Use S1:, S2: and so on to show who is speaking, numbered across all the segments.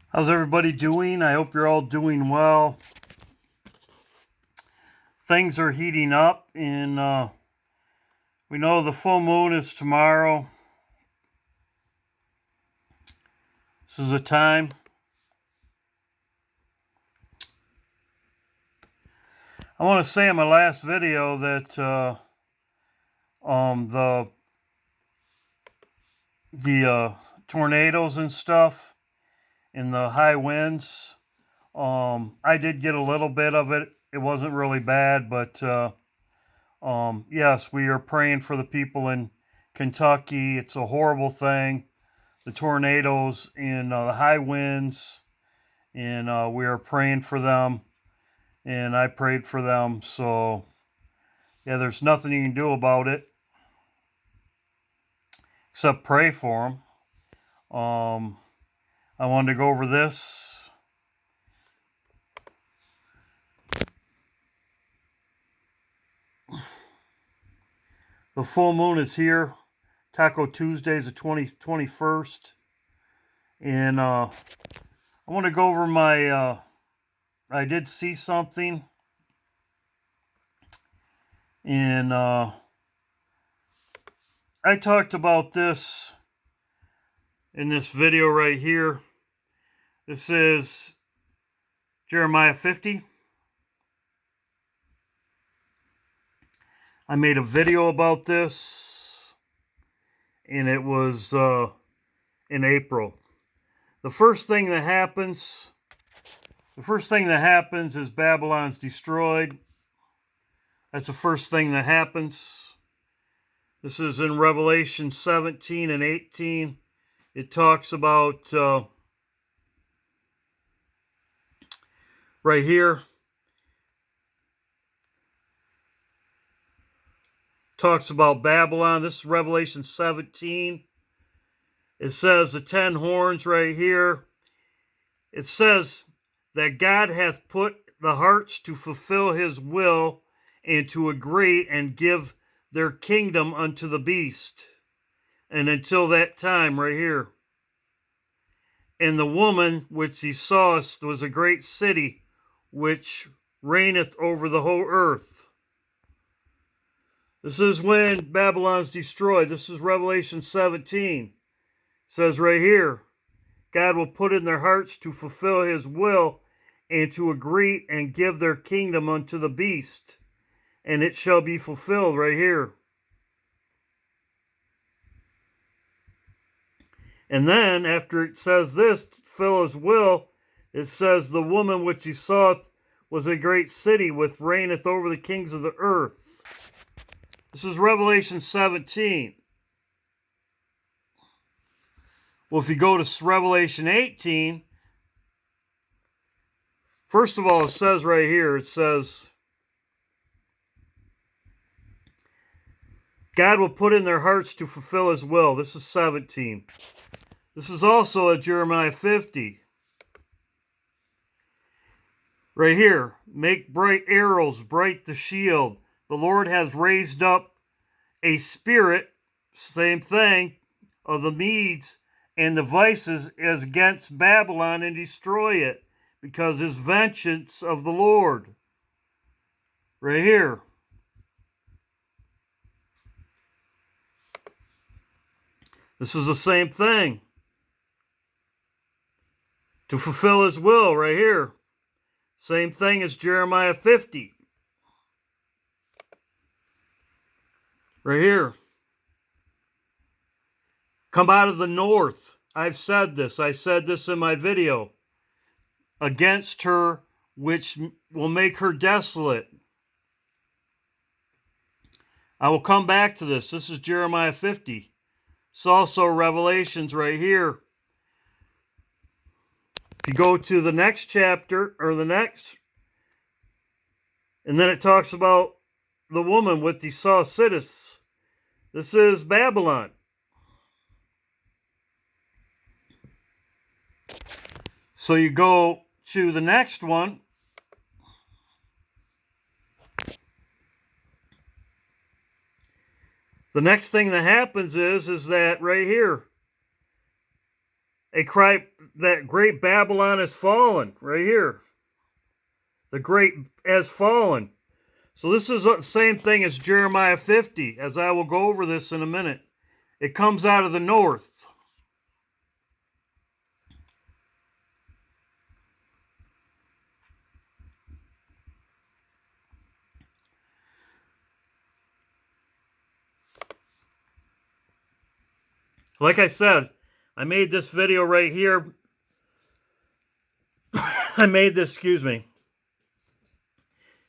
S1: How's everybody doing? I hope you're all doing well. Things are heating up, and we know the full moon is tomorrow. This is a time. I want to say in my last video that the tornadoes and stuff and the high winds. I did get a little bit of it. It wasn't really bad, but yes, we are praying for the people in Kentucky. It's a horrible thing. The tornadoes and the high winds, and we are praying for them, and I prayed for them. So, yeah, there's nothing you can do about it except pray for them. I wanted to go over this. The full moon is here. Taco Tuesday is the 21st. And I want to go over my, I did see something. And I talked about this in this video right here. This is Jeremiah 50. I made a video about this, and it was in April. The first thing that happens is Babylon's destroyed. That's the first thing that happens. This is in Revelation 17 and 18. It talks about right here. Talks about Babylon. This is Revelation 17. It says the 10 horns right here. It says that God hath put the hearts to fulfill his will and to agree and give their kingdom unto the beast. And until that time right here. And the woman which he sawest was a great city which reigneth over the whole earth. This is when Babylon's destroyed. This is Revelation 17. It says right here, God will put in their hearts to fulfill his will and to agree and give their kingdom unto the beast. And it shall be fulfilled right here. And then after it says this, fulfill his will, it says the woman which he saw was a great city which reigneth over the kings of the earth. This is Revelation 17. Well, if you go to Revelation 18, first of all, it says right here, it says, God will put in their hearts to fulfill his will. This is 17. This is also at Jeremiah 50. Right here, make bright arrows, bright the shield. The Lord has raised up a spirit, same thing, of the Medes and the Vices as against Babylon and destroy it, because it's vengeance of the Lord. Right here. This is the same thing. To fulfill his will, right here. Same thing as Jeremiah 50. Right here. Come out of the north. I've said this. I said this in my video. Against her, which will make her desolate. I will come back to this. This is Jeremiah 50. It's also Revelations right here. If you go to the next chapter, or the next, and then it talks about the woman with the saw cities. This is Babylon. So you go to the next one. The next thing that happens is that right here, a cry that great Babylon has fallen right here. The great has fallen. So this is the same thing as Jeremiah 50, as I will go over this in a minute. It comes out of the north. Like I said, I made this video right here. Excuse me.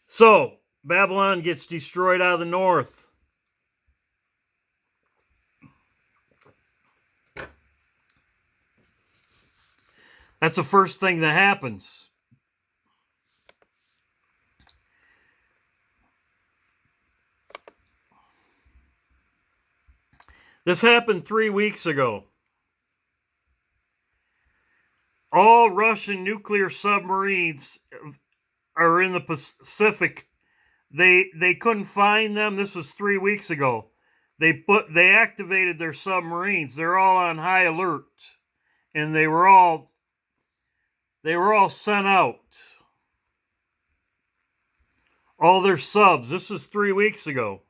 S1: So, Babylon gets destroyed out of the north. That's the first thing that happens. This happened 3 weeks ago. All Russian nuclear submarines are in the Pacific. They couldn't find them. This was 3 weeks ago. They activated their submarines. They're all on high alert, and they were all sent out. All their subs. This is 3 weeks ago.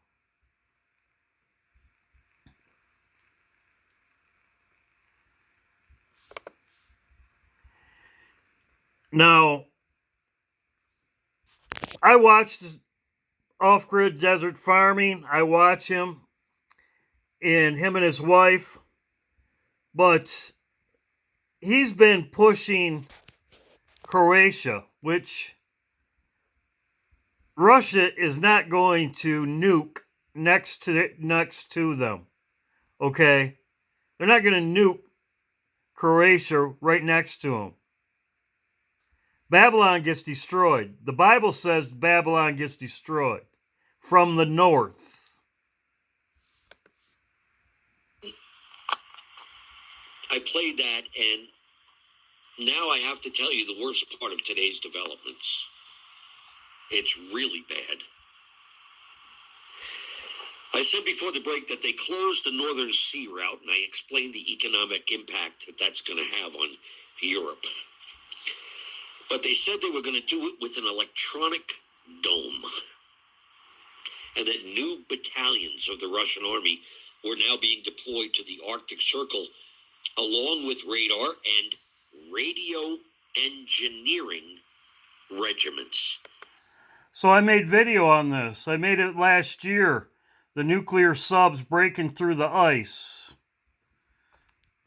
S1: Now, I watched Off-Grid Desert Farming. I watch him and his wife. But he's been pushing Croatia, which Russia is not going to nuke next to them. Okay? They're not going to nuke Croatia right next to them. Babylon gets destroyed. The Bible says Babylon gets destroyed from the north.
S2: I played that, and now I have to tell you the worst part of today's developments. It's really bad. I said before the break that they closed the Northern Sea route, and I explained the economic impact that that's going to have on Europe. But they said they were going to do it with an electronic dome, and that new battalions of the Russian army were now being deployed to the Arctic Circle, along with radar and radio engineering regiments.
S1: So I made video on this. I made it last year. The nuclear subs breaking through the ice.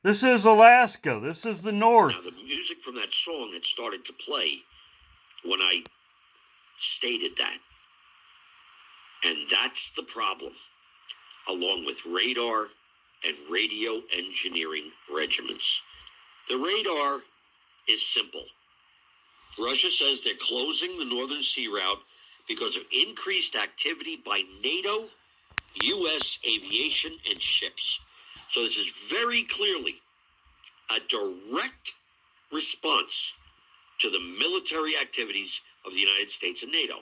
S1: This is Alaska. This is the north.
S2: Now, the music from that song had started to play when I stated that. And that's the problem, along with radar and radio engineering regiments. The radar is simple. Russia says they're closing the Northern Sea route because of increased activity by NATO, U.S. aviation, and ships. So this is very clearly a direct response to the military activities of the United States and NATO.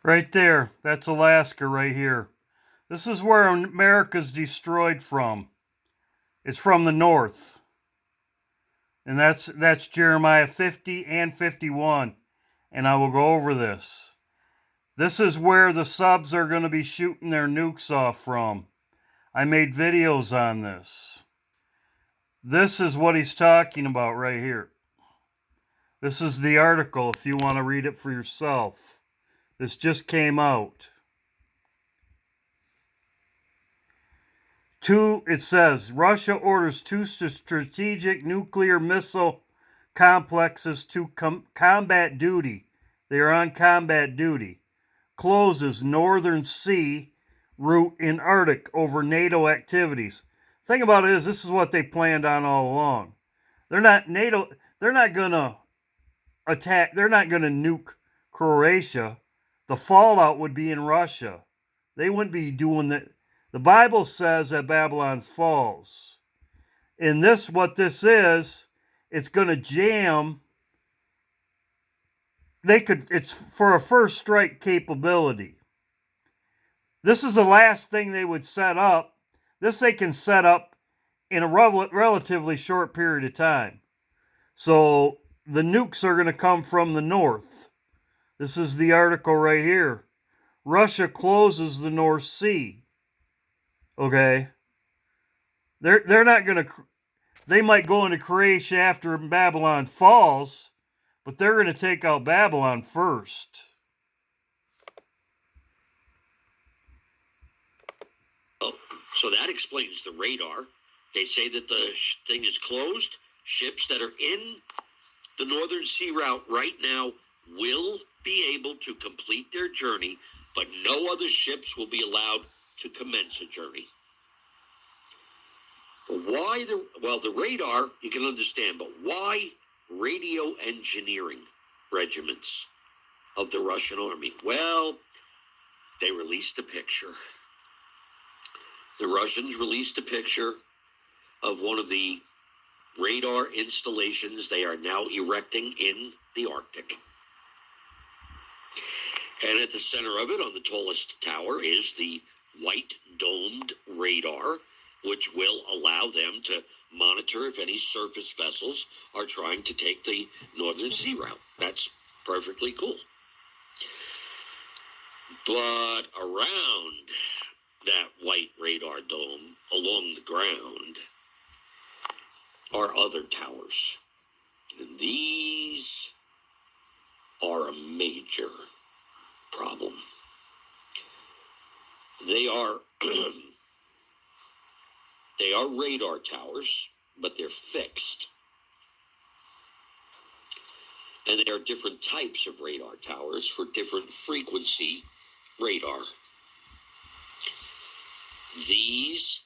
S1: Right there. That's Alaska right here. This is where America's destroyed from. It's from the north. And that's Jeremiah 50 and 51. And I will go over this. This is where the subs are going to be shooting their nukes off from. I made videos on this. This is what he's talking about right here. This is the article if you want to read it for yourself. This just came out. It says, Russia orders 2 strategic nuclear missile complexes to combat duty. They are on combat duty. Closes Northern Sea route in Arctic over NATO activities. Thing about it is, this is what they planned on all along. They're not going to attack, they're not going to nuke Croatia. The fallout would be in Russia. They wouldn't be doing that. The Bible says that Babylon falls. And what this is, it's going to jam. It's for a first strike capability. This is the last thing they would set up. This they can set up in a relatively short period of time. So the nukes are going to come from the north. This is the article right here. Russia closes the North Sea. Okay? They're not going to... They might go into Croatia after Babylon falls, but they're going to take out Babylon first.
S2: Oh, so that explains the radar. They say that the thing is closed. Ships that are in the Northern Sea Route right now will be able to complete their journey, but no other ships will be allowed to commence a journey. Why the radar, you can understand, but why radio engineering regiments of the Russian army? Well, they released a picture. The Russians released a picture of one of the radar installations they are now erecting in the Arctic. And at the center of it, on the tallest tower, is the white domed radar, which will allow them to monitor if any surface vessels are trying to take the Northern Sea Route. That's perfectly cool. But around that white radar dome, along the ground, are other towers. And these are a major problem. They are they are radar towers, but they're fixed. And there are different types of radar towers for different frequency radar. These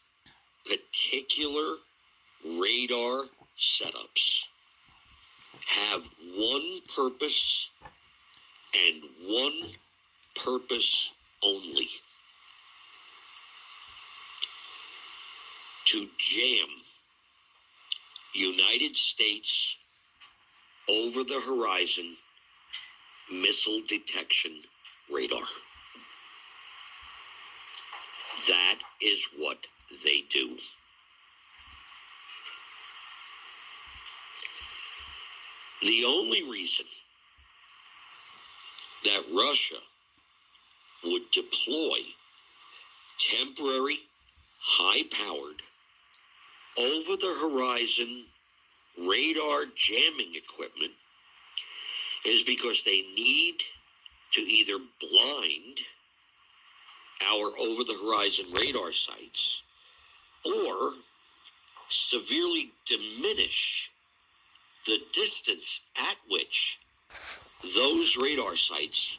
S2: particular radar setups have one purpose and one purpose only: to jam United States over the horizon missile detection radar. That is what they do. The only reason that Russia would deploy temporary, high-powered, over-the-horizon radar jamming equipment is because they need to either blind our over-the-horizon radar sites or severely diminish the distance at which those radar sites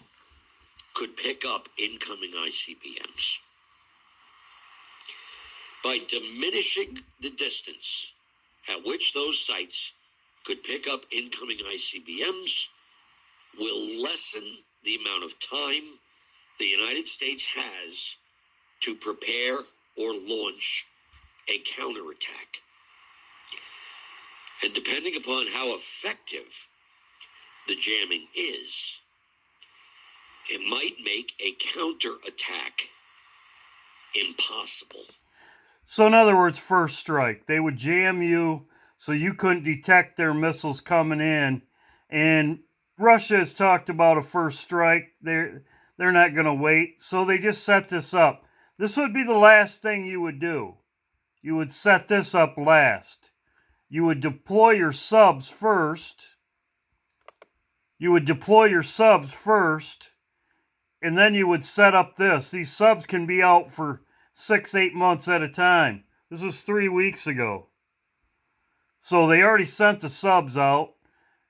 S2: could pick up incoming ICBMs. By diminishing the distance at which those sites could pick up incoming ICBMs will lessen the amount of time the United States has to prepare or launch a counterattack. And depending upon how effective the jamming is, it might make a counterattack impossible.
S1: So in other words, first strike. They would jam you so you couldn't detect their missiles coming in. And Russia has talked about a first strike. They're not going to wait. So they just set this up. This would be the last thing you would do. You would set this up last. You would deploy your subs first. And then you would set up this. These subs can be out for 6-8 months at a time. This was 3 weeks ago. So they already sent the subs out.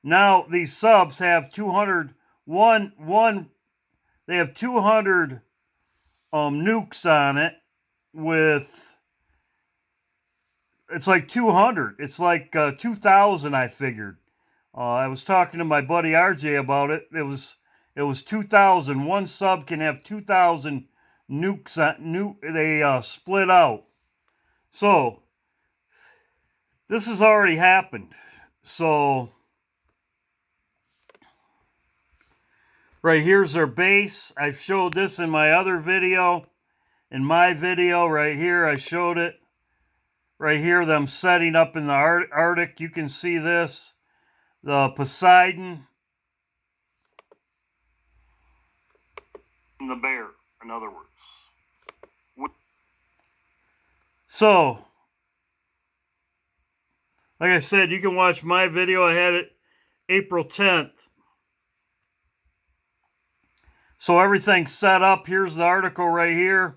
S1: Now these subs have 200 nukes on it with, it's like 200. It's like 2,000, I figured. I was talking to my buddy RJ about it. It was 2,000. One sub can have 2,000 nukes. They split out. So this has already happened. So right here's their base. I showed this in my other video. In my video right here, I showed it. right here, them setting up in the Arctic. You can see this. The Poseidon. And the bear, in other words. So, like I said, you can watch my video. I had it April 10th. So everything's set up. Here's the article right here.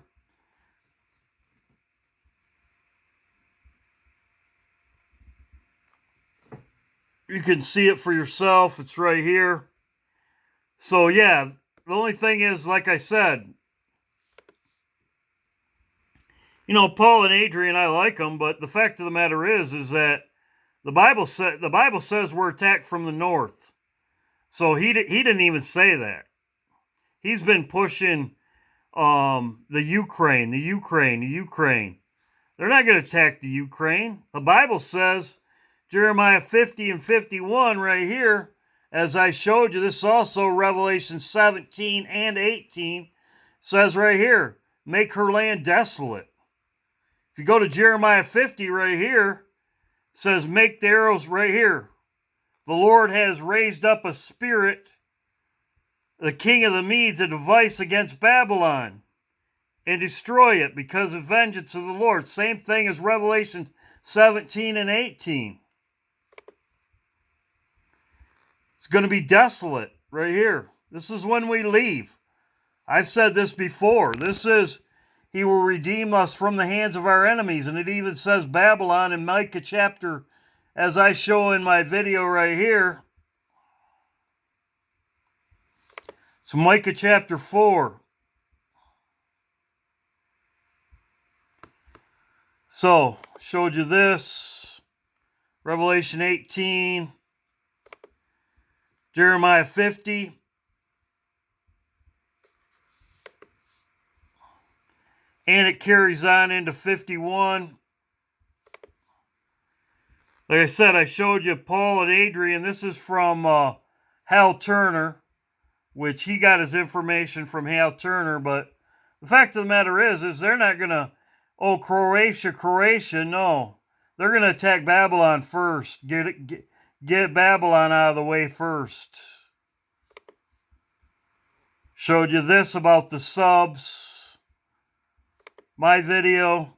S1: You can see it for yourself. It's right here. So yeah, the only thing is, like I said, you know, Paul and Adrian, I like them, but the fact of the matter is that the Bible says we're attacked from the north. So he didn't even say that. He's been pushing the Ukraine. They're not going to attack the Ukraine. The Bible says, Jeremiah 50 and 51 right here, as I showed you, this is also Revelation 17 and 18, says right here, make her land desolate. If you go to Jeremiah 50 right here, it says make the arrows right here. The Lord has raised up a spirit, the king of the Medes, a device against Babylon, and destroy it because of vengeance of the Lord. Same thing as Revelation 17 and 18. It's going to be desolate right here. This is when we leave. I've said this before. This is, he will redeem us from the hands of our enemies. And it even says Babylon in Micah chapter, as I show in my video right here. So Micah chapter 4. So, showed you this. Revelation 18. Jeremiah 50. And it carries on into 51. Like I said, I showed you Paul and Adrian. This is from Hal Turner, which he got his information from Hal Turner. But the fact of the matter is they're not going to, oh, Croatia, no. They're going to attack Babylon first. Get Babylon out of the way first. Showed you this about the subs. My video.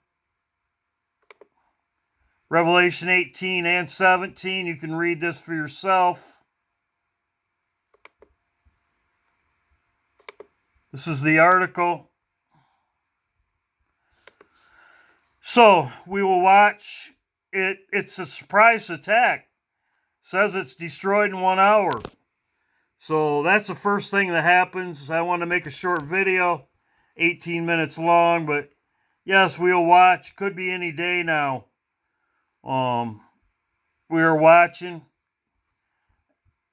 S1: Revelation 18 and 17. You can read this for yourself. This is the article. So, we will watch it. It's a surprise attack. Says it's destroyed in 1 hour. So that's the first thing that happens. I want to make a short video, 18 minutes long, but yes, we'll watch. Could be any day now. We are watching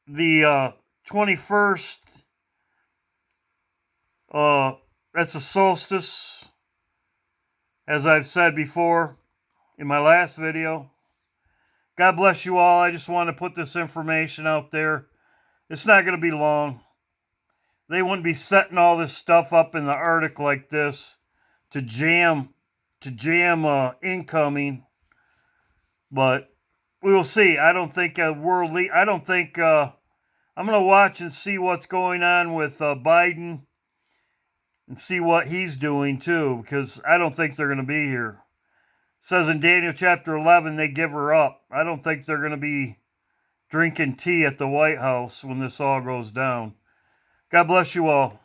S1: the 21st. That's a solstice, as I've said before in my last video. God bless you all. I just want to put this information out there. It's not going to be long. They wouldn't be setting all this stuff up in the Arctic like this to jam incoming. But we will see. I don't think I'm going to watch and see what's going on with Biden and see what he's doing too, because I don't think they're going to be here. It says in Daniel chapter 11 they give her up. I don't think they're going to be drinking tea at the White House when this all goes down. God bless you all.